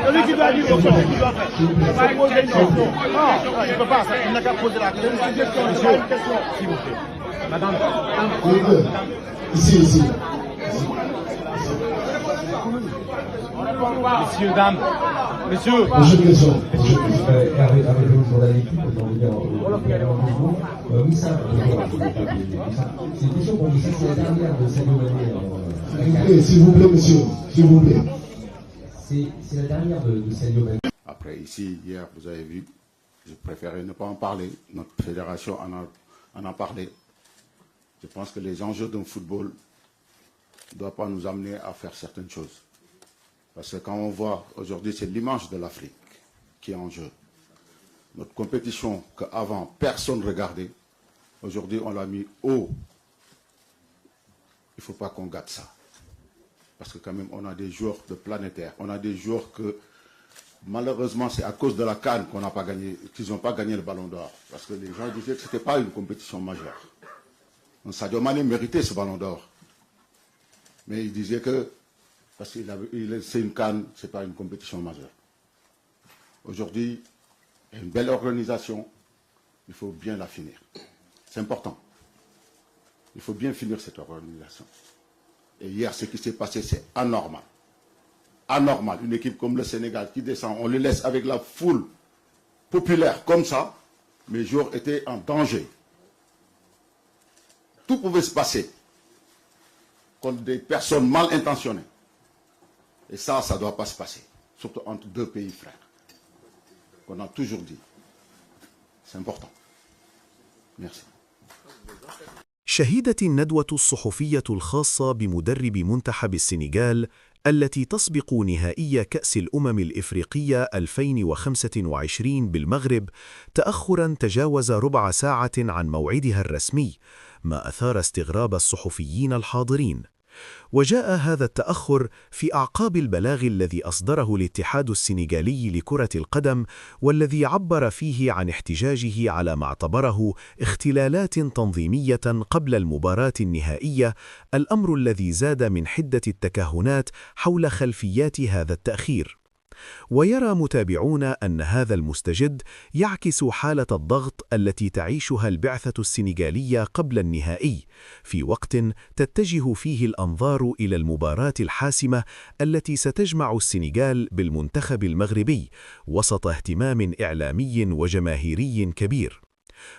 Celui qui doit dire aux choses qu'il doit faire. C'est pas poser une question. Non, il ne peut pas. Il n'a qu'à poser la question. C'est une question, c'est pas une question. S'il vous plaît. Madame. Ici. Messieurs, dames. Messieurs. Prochaine question. Avec le jour de l'équipe, oui, ça, c'est une question pour vous, c'est la dernière de cette année. S'il vous plaît, monsieur, s'il vous plaît. C'est la dernière de Sadio Mané. Après, ici, hier, vous avez vu, je préférais ne pas en parler. Notre fédération en a parlé. Je pense que les enjeux d'un football ne doivent pas nous amener à faire certaines choses. Parce que quand on voit, aujourd'hui, c'est l'image de l'Afrique qui est en jeu. Notre compétition qu'avant, personne ne regardait, aujourd'hui, on l'a mis haut. Il ne faut pas qu'on gâte ça. Parce que quand même, on a des joueurs de planétaires. On a des joueurs que, malheureusement, c'est à cause de la CAN qu'on n'a pas gagné, qu'ils n'ont pas gagné le Ballon d'Or. Parce que les gens disaient que ce n'était pas une compétition majeure. Donc Sadio Mané méritait ce Ballon d'Or. Mais il disait que, parce que c'est une CAN, ce n'est pas une compétition majeure. Aujourd'hui, il y a une belle organisation, il faut bien la finir. C'est important. Il faut bien finir cette organisation. Et hier, ce qui s'est passé, c'est anormal. Anormal. Une équipe comme le Sénégal qui descend, on le laisse avec la foule populaire comme ça. Mes joueurs étaient en danger. Tout pouvait se passer contre des personnes mal intentionnées. Et ça ne doit pas se passer. Surtout entre deux pays frères. Qu'on a toujours dit. C'est important. Merci. شهدت الندوة الصحفية الخاصة بمدرب منتخب السنغال التي تسبق نهائي كأس الأمم الإفريقية 2025 بالمغرب تأخراً تجاوز ربع ساعة عن موعدها الرسمي، ما أثار استغراب الصحفيين الحاضرين. وجاء هذا التأخر في أعقاب البلاغ الذي أصدره الاتحاد السنغالي لكرة القدم، والذي عبر فيه عن احتجاجه على ما اعتبره اختلالات تنظيمية قبل المباراة النهائية، الأمر الذي زاد من حدة التكهنات حول خلفيات هذا التأخير. ويرى متابعون أن هذا المستجد يعكس حالة الضغط التي تعيشها البعثة السنغالية قبل النهائي، في وقت تتجه فيه الأنظار إلى المباراة الحاسمة التي ستجمع السنغال بالمنتخب المغربي وسط اهتمام إعلامي وجماهيري كبير.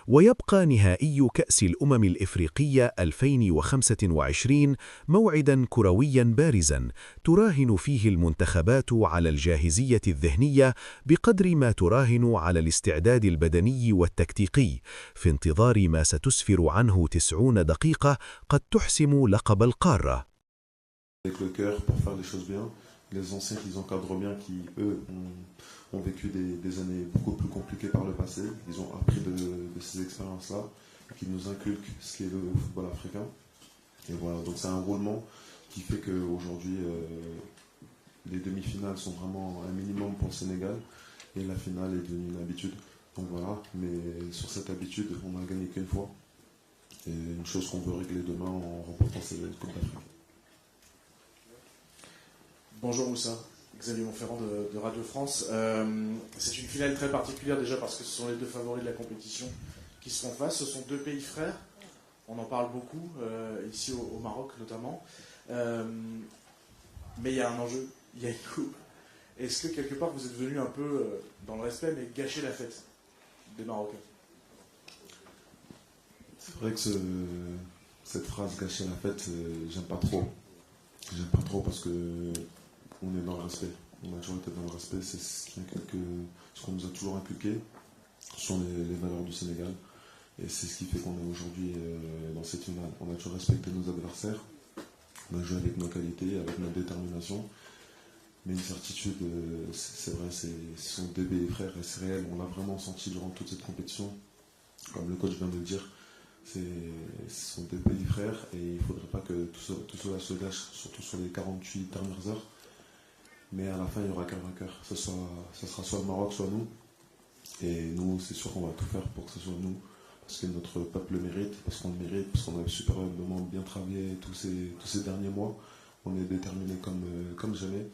ويبقى نهائي كأس الأمم الإفريقية 2025 موعداً كروياً بارزاً تراهن فيه المنتخبات على الجاهزية الذهنية بقدر ما تراهن على الاستعداد البدني والتكتيكي، في انتظار ما ستسفر عنه 90 دقيقة قد تحسم لقب القارة. Avec le cœur pour faire les choses bien, les anciens qui encadrent bien, qui eux ont vécu des années beaucoup plus compliquées par le passé. Ils ont appris de ces expériences-là, qui nous inculquent ce qu'est le football africain. Et voilà, donc c'est un roulement qui fait qu'aujourd'hui, les demi-finales sont vraiment un minimum pour le Sénégal, et la finale est devenue une habitude. Donc voilà, mais sur cette habitude, on n'a gagné qu'une fois. Et une chose qu'on veut régler demain en remportant cette Coupe d'Afrique. Bonjour Moussa, Xavier Montferrand de Radio France. C'est une finale très particulière déjà parce que ce sont les deux favoris de la compétition qui se font face. Ce sont deux pays frères, on en parle beaucoup, ici au Maroc notamment. Mais il y a un enjeu, il y a une coupe. Est-ce que quelque part vous êtes venu un peu dans le respect mais gâcher la fête des Marocains? C'est vrai que cette phrase gâcher la fête, j'aime pas trop. J'aime pas trop parce que on est dans le respect. On a toujours été dans le respect. C'est ce qu'on nous a toujours inculqué. Ce sont les valeurs du Sénégal. Et c'est ce qui fait qu'on est aujourd'hui dans cette finale. On a toujours respecté nos adversaires. On a joué avec nos qualités, avec notre détermination. Mais une certitude, c'est vrai, ce sont des frères et c'est réel. On l'a vraiment senti durant toute cette compétition. Comme le coach vient de le dire, ce sont des pays frères et il ne faudrait pas que tout cela se gâche, surtout sur les 48 dernières heures. Mais à la fin, il n'y aura qu'un vainqueur. Ce sera soit le Maroc, soit nous. Et nous, c'est sûr qu'on va tout faire pour que ce soit nous. Parce que notre peuple le mérite, parce qu'on le mérite, parce qu'on a superbement bien travaillé tous ces derniers mois. On est déterminés comme jamais.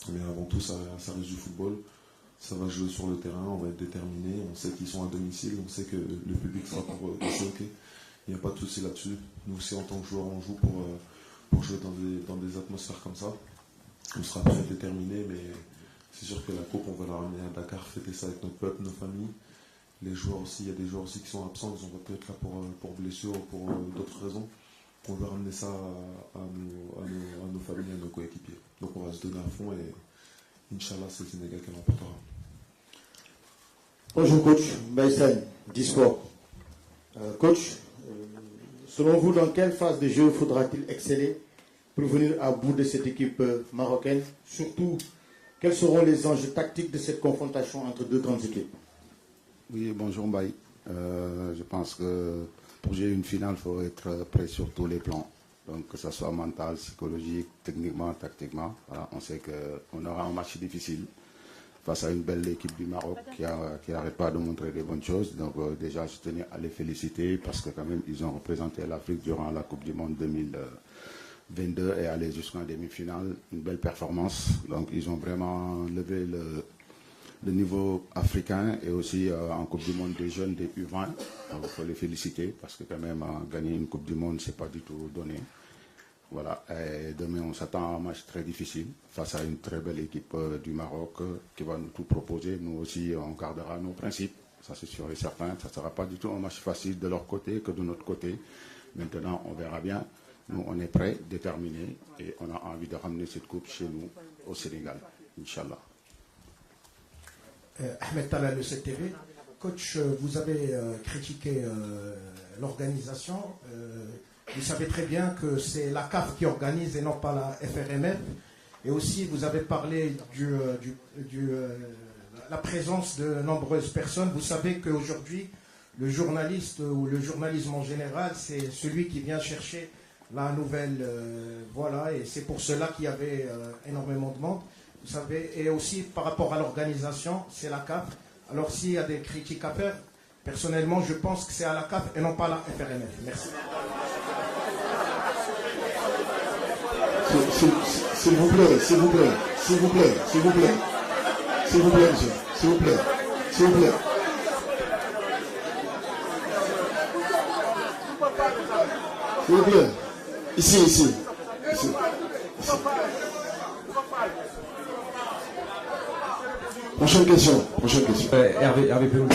Mais avant tout, ça reste du football. Ça va jouer sur le terrain, on va être déterminé. On sait qu'ils sont à domicile, on sait que le public sera pour choquer. Il n'y a pas de souci là-dessus. Nous aussi, en tant que joueurs, on joue pour jouer dans des atmosphères comme ça. On sera très déterminé, mais c'est sûr que la coupe, on va la ramener à Dakar, fêter ça avec notre peuple, nos familles. Les joueurs aussi, il y a des joueurs aussi qui sont absents, ils ont peut-être là pour blessure ou pour d'autres raisons. On va ramener ça à nos familles, à nos coéquipiers. Donc on va se donner à fond et Inch'Allah, c'est le Sénégal qui l'emportera. Bonjour coach, Baïsen, Disport. Coach, selon vous, dans quelle phase de jeu faudra-t-il exceller pour venir à bout de cette équipe marocaine? Surtout, quels seront les enjeux tactiques de cette confrontation entre deux grandes équipes? Oui, bonjour Mbaye. Je pense que pour jouer une finale, il faut être prêt sur tous les plans. Donc que ce soit mental, psychologique, techniquement, tactiquement. Voilà, on sait qu'on aura un match difficile face à une belle équipe du Maroc qui n'arrête pas de montrer des bonnes choses. Donc déjà, je tenais à les féliciter parce que quand même, ils ont représenté l'Afrique durant la Coupe du Monde 2022 et aller jusqu'en demi-finale. Une belle performance. Donc ils ont vraiment levé le niveau africain et aussi en Coupe du Monde des jeunes, des U20. Donc il faut les féliciter parce que quand même, gagner une Coupe du Monde, ce n'est pas du tout donné. Voilà, et demain on s'attend à un match très difficile face à une très belle équipe du Maroc qui va nous tout proposer. Nous aussi on gardera nos principes, ça c'est sûr et certain. Ça ne sera pas du tout un match facile de leur côté que de notre côté. Maintenant on verra bien. Nous on est prêts, déterminés et on a envie de ramener cette coupe chez nous au Sénégal, Inch'Allah. Ahmed Talal, le CTV. Coach, vous avez critiqué l'organisation. Vous savez très bien que c'est la CAF qui organise et non pas la FRMF. Et aussi, vous avez parlé la présence de nombreuses personnes. Vous savez qu'aujourd'hui, le journaliste ou le journalisme en général, c'est celui qui vient chercher la nouvelle. Voilà, et c'est pour cela qu'il y avait énormément de monde. Vous savez, et aussi par rapport à l'organisation, c'est la CAF. Alors s'il y a des critiques à faire, personnellement, je pense que c'est à la CAF et non pas à la FRMF. Merci. S'il vous plaît, s'il vous plaît, s'il vous plaît, s'il vous plaît, s'il vous plaît, monsieur, s'il vous plaît, s'il vous plaît. S'il vous plaît. Ici. Prochaine question. Hervé Pelou.